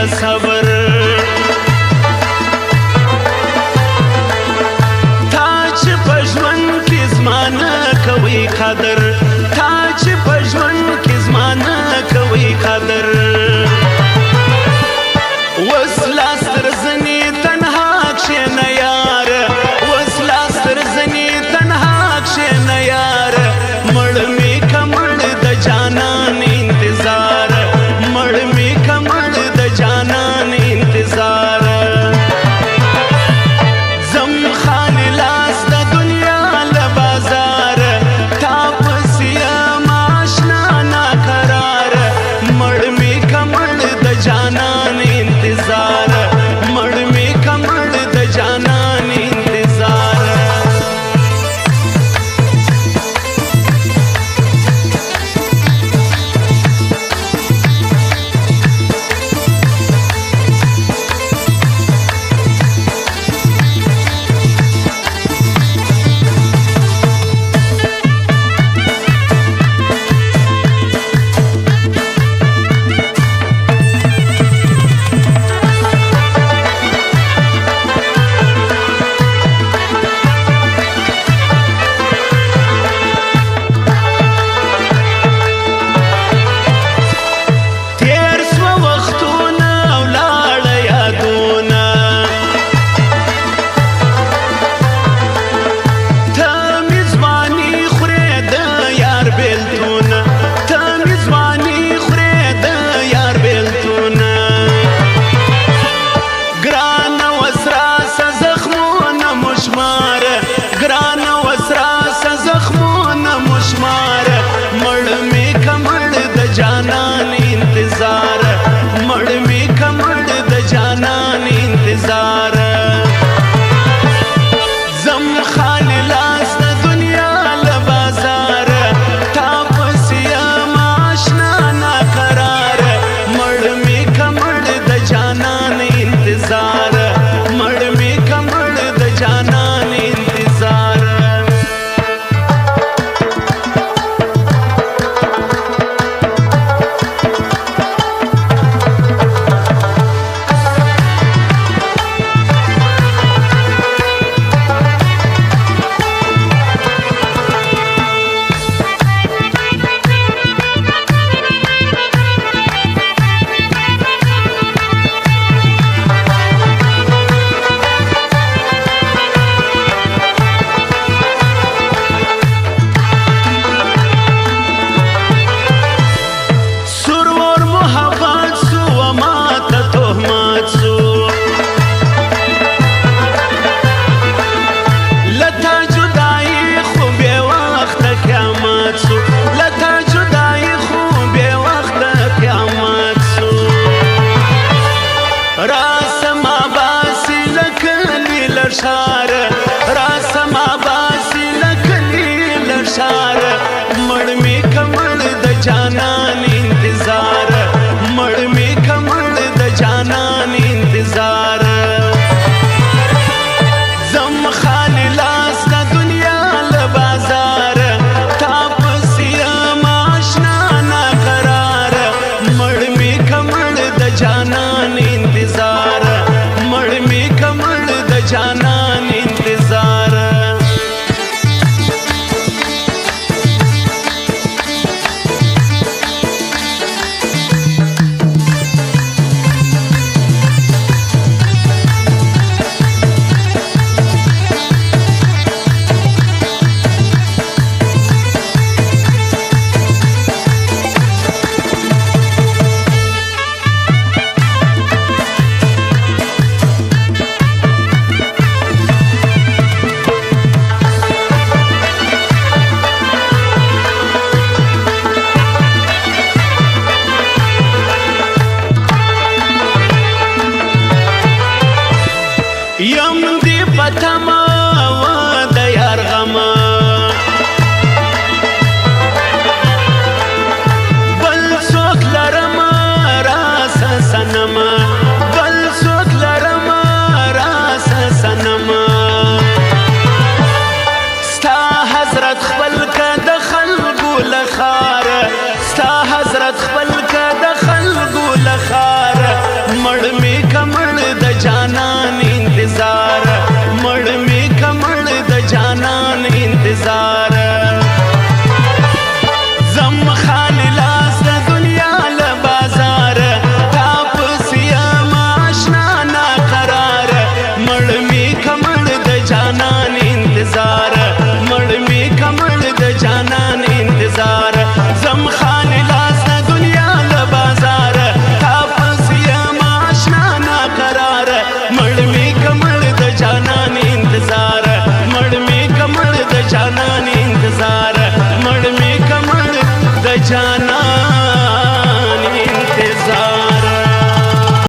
صبر تا چې په ژوند کې زما نه کوي قدر تا چې په ژوند کې زما نه کوي قدر اوس لاس تر زنې تنها کښېنه یاره اوس لاس تر زنې تنها کښېنه یاره مړ مې که مړ د جانان انتظار مړ مې که مړ د جانان انتظار زم خالی لاس د دنیا له بازار تا پسې یم آشنا ناقرار مړ مې که مړ د جانان انتظار مړ مې که مړ د جانان انتظار جانان انتظار مړ مې که مړ د جانان انتظار زم خالی لاس د دنیا له بازار تا پسې یم آشنا ناقرار مړ مې که مړ د جانان انتظار مړ مې که مړ د جانان انتظار شار راسما باسی لکلی لشار مړ مې که مړ د جانان انتظار مړ مې که مړ د جانان انتظار زم خالی لاس د دنیا له بازار تا پسې یم آشنا ناقرار مړ مې که مړ د جانان انتظار مړ مې که مړ د جانان انتظار یم دی پتما و د یار غما بل څوک لرما راس سنما بل څوک لرما راس سنما ستا حضرت خپل که د خلقو لخار ستا حضرت خپل که د خلقو لخار مړ मड़